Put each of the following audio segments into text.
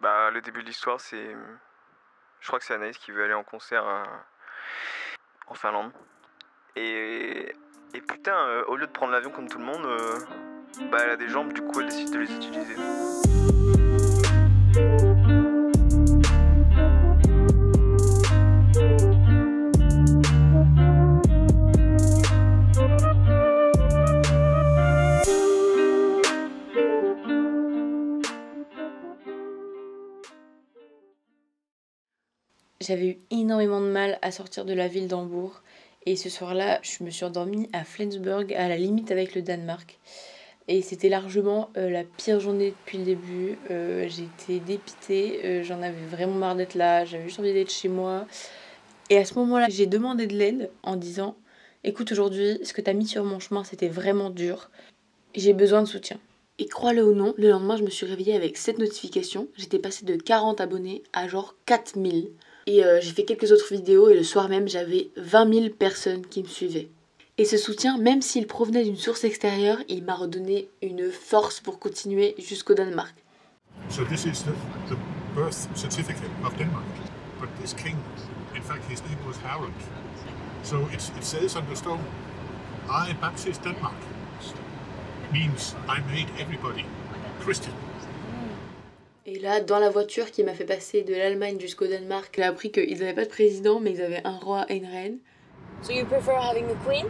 Bah, le début de l'histoire, c'est... Je crois que c'est Anaïs qui veut aller en concert en Finlande. Et putain, au lieu de prendre l'avion comme tout le monde, bah elle a des jambes, du coup elle décide de les utiliser. J'avais eu énormément de mal à sortir de la ville d'Hambourg. Et ce soir-là, je me suis endormie à Flensburg, à la limite avec le Danemark. Et c'était largement la pire journée depuis le début. J'étais dépitée, j'en avais vraiment marre d'être là, j'avais juste envie d'être chez moi. Et à ce moment-là, j'ai demandé de l'aide en disant « Écoute, aujourd'hui, ce que t'as mis sur mon chemin, c'était vraiment dur. J'ai besoin de soutien. » Et crois-le ou non, le lendemain, je me suis réveillée avec 7 notifications. J'étais passée de 40 abonnés à genre 4000. Et j'ai fait quelques autres vidéos et le soir même, j'avais 20 000 personnes qui me suivaient. Et ce soutien, même s'il provenait d'une source extérieure, il m'a redonné une force pour continuer jusqu'au Danemark. So this is the birth certificate of Denmark. But this king, in fact, his name was Harald. So it says on the stone, I baptized Denmark. Means I made everybody Christian. Et là, dans la voiture qui m'a fait passer de l'Allemagne jusqu'au Danemark, j'ai appris qu'ils n'avaient pas de président, mais ils avaient un roi et une reine. So you prefer having a queen?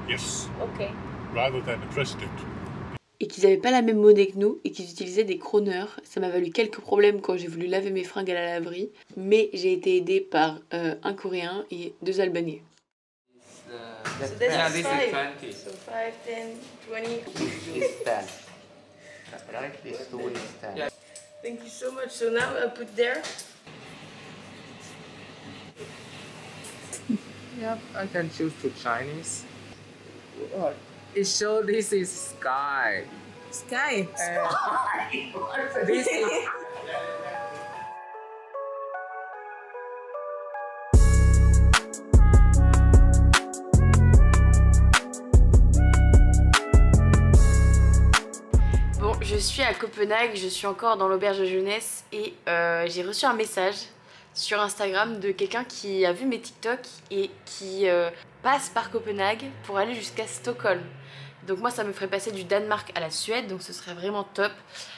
Yes. Okay. Rather than a president. Et qu'ils n'avaient pas la même monnaie que nous et qu'ils utilisaient des kroneurs. Ça m'a valu quelques problèmes quand j'ai voulu laver mes fringues à la laverie. Mais j'ai été aidée par un Coréen et 2 Albanais. So this is 5. So 5, 10, 20. This is 10. Right? This two is 10. Yeah. Thank you so much. So now I'll put there. Yep, I can choose to Chinese. What? It shows this is sky. Sky. This is... Bon, je suis à Copenhague, je suis encore dans l'auberge de jeunesse et j'ai reçu un message sur Instagram de quelqu'un qui a vu mes TikTok et qui passe par Copenhague pour aller jusqu'à Stockholm. Donc moi ça me ferait passer du Danemark à la Suède, donc ce serait vraiment top.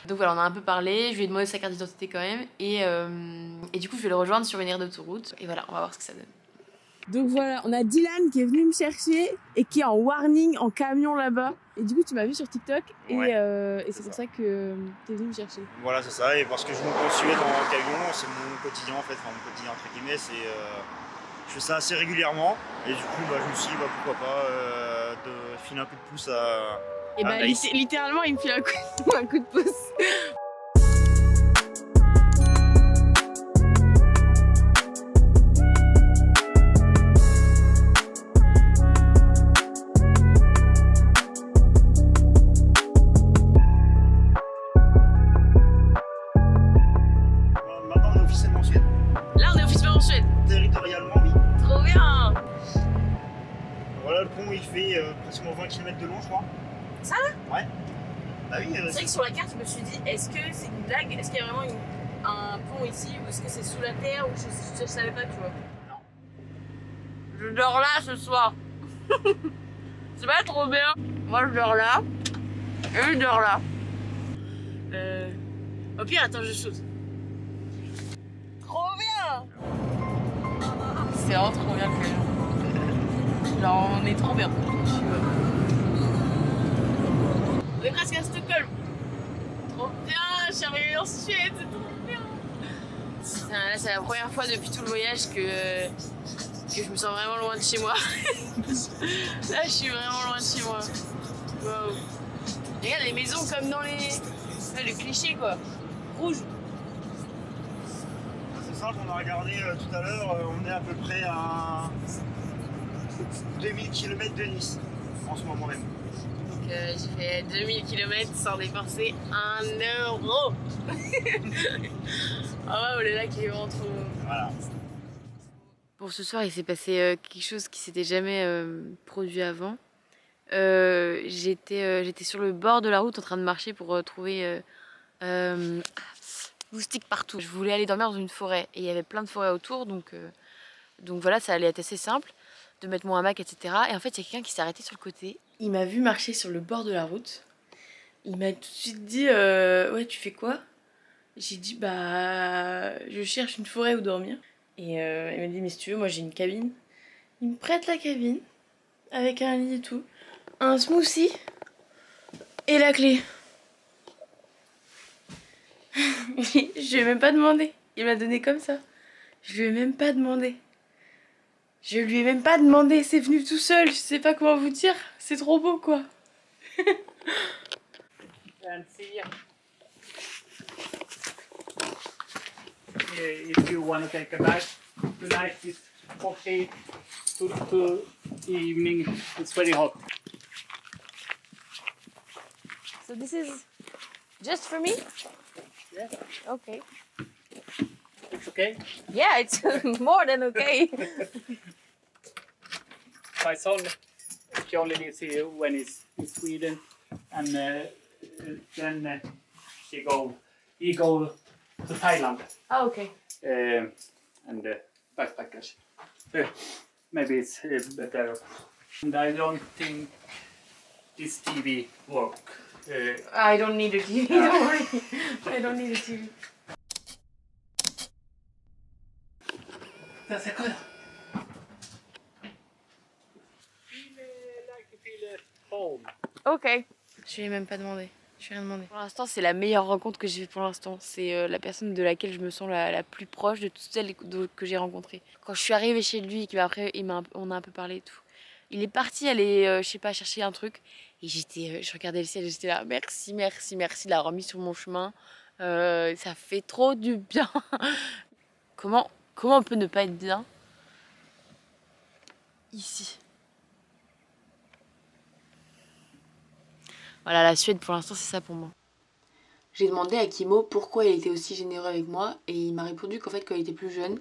Donc voilà, on a un peu parlé, je lui ai demandé sa carte d'identité quand même et du coup je vais le rejoindre sur une aire d'autoroute et voilà, on va voir ce que ça donne. Donc voilà, on a Dylan qui est venu me chercher et qui est en warning en camion là-bas. Et du coup, tu m'as vu sur TikTok et, Ouais, et c'est pour ça que t'es venu me chercher. Voilà, c'est ça, et parce que je me poursuivais dans le camion, c'est mon quotidien en fait, enfin mon quotidien entre guillemets, c'est je fais ça assez régulièrement, et du coup bah, je me suis dit bah, pourquoi pas de filer un coup de pouce à Et bah Anaïs. littéralement, il me file un coup de pouce. Maintenant on est officiellement en Suède. Là, on est officiellement en Suède. Territorialement oui. Trop bien. Voilà, le pont il fait presque 20 km de long je crois. Ça là? Ouais. Bah oui, C'est vrai que sur la carte, je me suis dit, est-ce que c'est une blague? Est-ce qu'il y a vraiment un pont ici ou est-ce que c'est sous la terre ou je savais pas, tu vois. Non. Je dors là ce soir. C'est pas trop bien. Moi je dors là et je dors là. Au pire, attends, je saute. Trop bien. C'est vraiment trop bien que... Genre, on est trop bien. On est presque à Stockholm. Trop bien, je suis arrivée en Suède, c'est trop bien. Putain, là, c'est la première fois depuis tout le voyage que je me sens vraiment loin de chez moi. Là, je suis vraiment loin de chez moi. Wow. Regarde les maisons comme dans les... Là, le cliché, quoi. Rouge. C'est simple, on a regardé tout à l'heure, on est à peu près à 2000 km de Nice en ce moment même. Donc j'ai fait 2000 km sans dépenser 1 euro. Ah ouais, le lac il est vraiment trop... Voilà. Pour ce soir, il s'est passé quelque chose qui s'était jamais produit avant. J'étais sur le bord de la route en train de marcher pour trouver moustiques partout. Je voulais aller dormir dans une forêt et il y avait plein de forêts autour, donc voilà, ça allait être assez simple de mettre mon hamac, etc. Et en fait, il y a quelqu'un qui s'est arrêté sur le côté. Il m'a vu marcher sur le bord de la route. Il m'a tout de suite dit ouais, tu fais quoi? J'ai dit bah je cherche une forêt où dormir. Et il m'a dit mais si tu veux, moi j'ai une cabine. Il me prête la cabine avec un lit et tout, un smoothie et la clé. Je lui ai même pas demandé. Il m'a donné comme ça. Je lui ai même pas demandé. Je lui ai même pas demandé. C'est venu tout seul. Je sais pas comment vous dire. C'est trop beau quoi. And see if you want to take a bath tonight, it's 40 to evening. It's very hot. So this is just for me? Yeah, Okay. it's okay. Yeah, it's more than okay. My son, he only lives here when he's in Sweden, and then he go to Thailand Oh, okay. and backpackers. Maybe it's better. And I don't think this TV work. I don't need a TV. Don't worry. I don't need a TV. That's a good. Like to feel at home. Ok. Je lui ai même pas demandé. Je lui ai rien demandé. Pour l'instant, c'est la meilleure rencontre que j'ai faite pour l'instant. C'est la personne de laquelle je me sens la plus proche de toutes celles que j'ai rencontrées. Quand je suis arrivée chez lui et qu'après on a un peu parlé et tout. Il est parti aller, je sais pas, chercher un truc. Et je regardais le ciel et j'étais là, merci, merci, merci de l'avoir remis sur mon chemin. Ça fait trop du bien. Comment on peut ne pas être bien ici? Voilà, la Suède pour l'instant c'est ça pour moi. J'ai demandé à Kimo pourquoi il était aussi généreux avec moi et il m'a répondu qu'en fait quand il était plus jeune,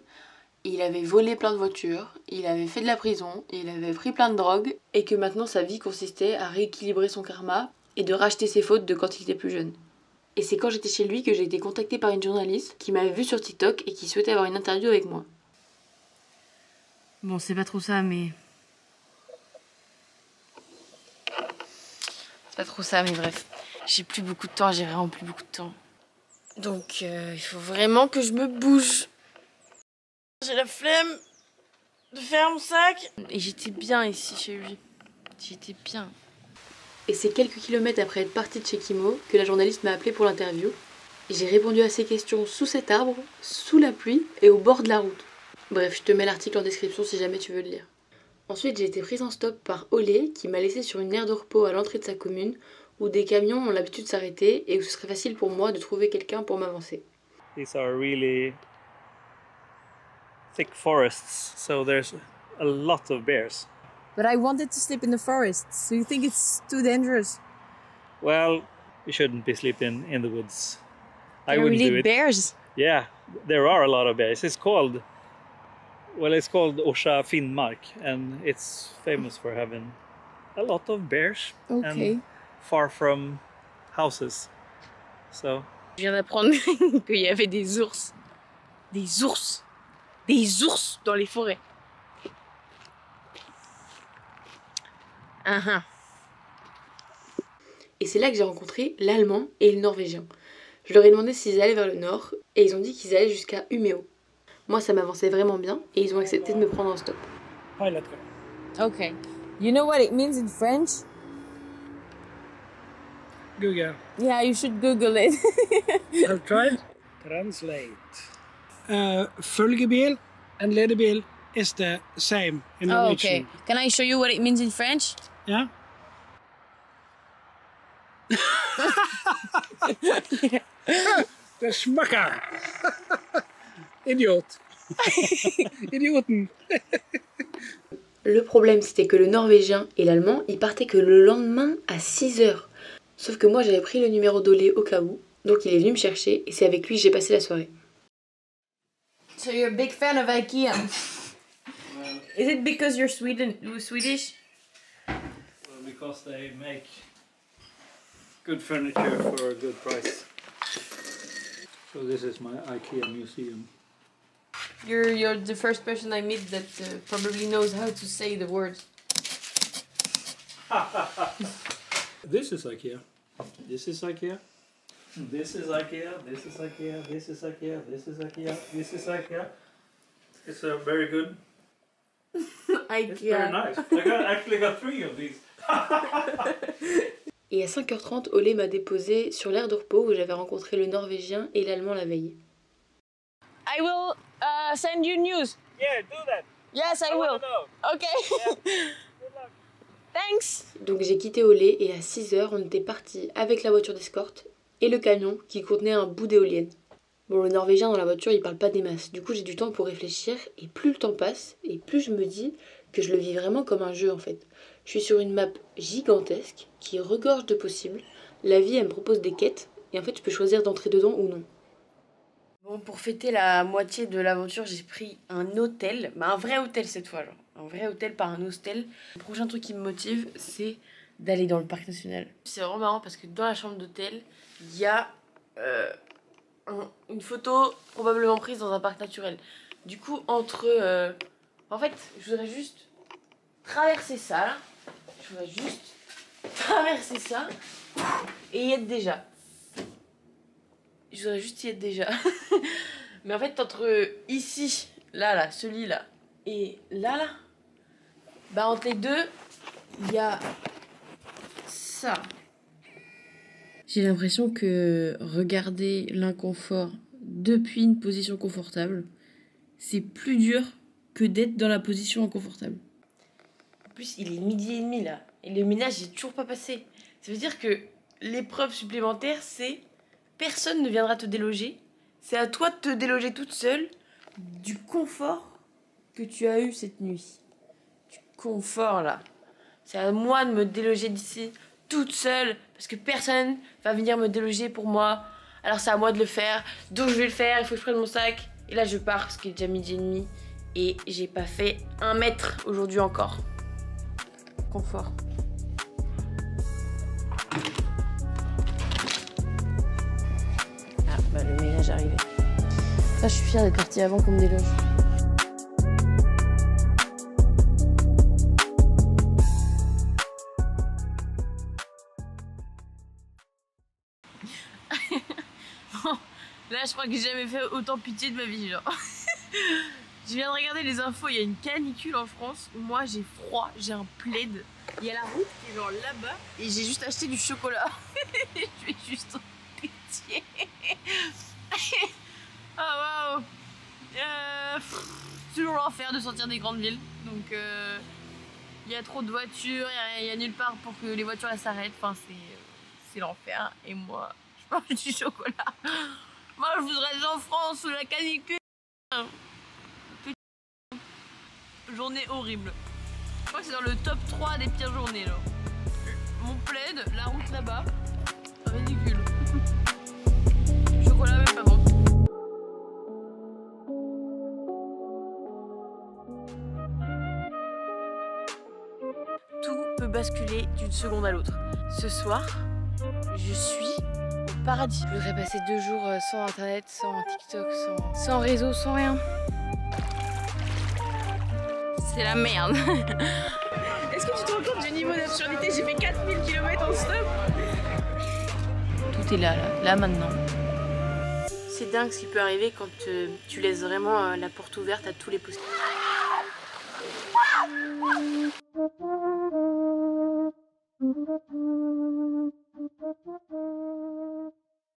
il avait volé plein de voitures, il avait fait de la prison, il avait pris plein de drogue et que maintenant sa vie consistait à rééquilibrer son karma et de racheter ses fautes de quand il était plus jeune. Et c'est quand j'étais chez lui que j'ai été contactée par une journaliste qui m'avait vue sur TikTok et qui souhaitait avoir une interview avec moi. Bon, c'est pas trop ça, mais... C'est pas trop ça, mais bref. J'ai plus beaucoup de temps, j'ai vraiment plus beaucoup de temps. Donc il faut vraiment que je me bouge. J'ai la flemme de faire mon sac. Et j'étais bien ici chez lui. J'étais bien. Et c'est quelques kilomètres après être partie de chez Kimo que la journaliste m'a appelée pour l'interview. J'ai répondu à ses questions sous cet arbre, sous la pluie et au bord de la route. Bref, je te mets l'article en description si jamais tu veux le lire. Ensuite, j'ai été prise en stop par Olé qui m'a laissée sur une aire de repos à l'entrée de sa commune où des camions ont l'habitude de s'arrêter et où ce serait facile pour moi de trouver quelqu'un pour m'avancer. These are really thick forests, so there's a lot of bears. But I wanted to sleep in the forest, so you think it's too dangerous? Well, you shouldn't be sleeping in the woods. I There are wouldn't do really it. bears. Yeah, there are a lot of bears. It's called Orsa Finnmark, and it's famous for having a lot of bears Okay. and far from houses. So Je viens d'apprendre qu'il y avait des ours. Des ours. Des ours dans les forêts. Et c'est là que j'ai rencontré l'allemand et le norvégien. Je leur ai demandé s'ils allaient vers le nord et ils ont dit qu'ils allaient jusqu'à Umeå. Moi ça m'avançait vraiment bien et ils ont accepté de me prendre en stop. pilot. Okay. You know what it means in French? Google. Yeah, you should Google it. I'll try. Translate. Følgebil and ledebil is the same in Oh, Norwegian. okay. Can I show you what it means in French? Yeah. Der Schmacker. Idiot. Idioten. Le problème c'était que le norvégien et l'allemand ils partaient que le lendemain à 6h. Sauf que moi j'avais pris le numéro d'Olé au cas où, donc il est venu me chercher et c'est avec lui que j'ai passé la soirée. So you're a big fan of IKEA? Is it because you're Swedish? Well, because they make good furniture for a good price. So this is my IKEA museum. You're the first person I meet that probably knows how to say the words. This is IKEA. This is IKEA. This is IKEA. This is IKEA. This is IKEA. This is IKEA. This is IKEA. It's very good. IKEA. It's very nice. I actually got 3 of these. Et à 5h30, Olé m'a déposé sur l'aire de repos où j'avais rencontré le Norvégien et l'Allemand la veille. I will send you news. Yeah, do that. Yes, I will. Okay. Thanks. Donc j'ai quitté Olé et à 6h, on était parti avec la voiture d'escorte et le camion qui contenait un bout d'éolienne. Bon, le Norvégien dans la voiture, il parle pas des masses. Du coup, j'ai du temps pour réfléchir et plus le temps passe et plus je me dis que je le vis vraiment comme un jeu en fait. Je suis sur une map gigantesque qui regorge de possibles. La vie, elle me propose des quêtes et en fait, je peux choisir d'entrer dedans ou non. Bon, pour fêter la moitié de l'aventure, j'ai pris un hôtel, un vrai hôtel cette fois, genre. Un vrai hôtel, pas un hostel. Le prochain truc qui me motive, c'est d'aller dans le parc national. C'est vraiment marrant parce que dans la chambre d'hôtel, il y a une photo probablement prise dans un parc naturel. Du coup, entre... en fait, je voudrais juste traverser ça, là. Je voudrais juste traverser ça et y être déjà. Je voudrais juste y être déjà. Mais en fait, entre ici, là, ce lit-là, et là, bah entre les deux, il y a ça. J'ai l'impression que regarder l'inconfort depuis une position confortable, c'est plus dur que d'être dans la position inconfortable. En plus, il est 12h30 là, et le ménage n'est toujours pas passé. Ça veut dire que l'épreuve supplémentaire, c'est personne ne viendra te déloger. C'est à toi de te déloger toute seule du confort que tu as eu cette nuit. Du confort là. C'est à moi de me déloger d'ici toute seule parce que personne va venir me déloger pour moi. Alors c'est à moi de le faire. Donc je vais le faire. Il faut que je prenne mon sac. Et là je pars parce qu'il est déjà 12h30 et j'ai pas fait 1 mètre aujourd'hui encore. Confort. Ah bah le ménage est arrivé. Ça je suis fière d'être partie avant qu'on me déloge. Là, je crois que j'ai jamais fait autant pitié de ma vie, genre. Je viens de regarder les infos, il y a une canicule en France. Moi, j'ai froid, j'ai un plaid. Il y a la route qui est genre là-bas et j'ai juste acheté du chocolat. Je fais juste pitié. Ah waouh. C'est toujours l'enfer de sortir des grandes villes. Donc, il y a trop de voitures, il y a nulle part pour que les voitures s'arrêtent. Enfin, c'est l'enfer. Et moi, je mange du chocolat. Moi, je voudrais aller en France sous la canicule. Putain. Journée horrible. Je crois que c'est dans le top 3 des pires journées, là. Mon plaid, la route là-bas. Ridicule. Chocolat même pas bon. Tout peut basculer d'une seconde à l'autre. Ce soir, je suis au paradis. Je voudrais passer 2 jours sans internet, sans TikTok, sans réseau, sans rien. C'est la merde. Est-ce que tu te rends compte du niveau d'absurdité? J'ai fait 4000 km en stop. Tout est là maintenant. C'est dingue ce qui peut arriver quand tu laisses vraiment la porte ouverte à tous les possibles.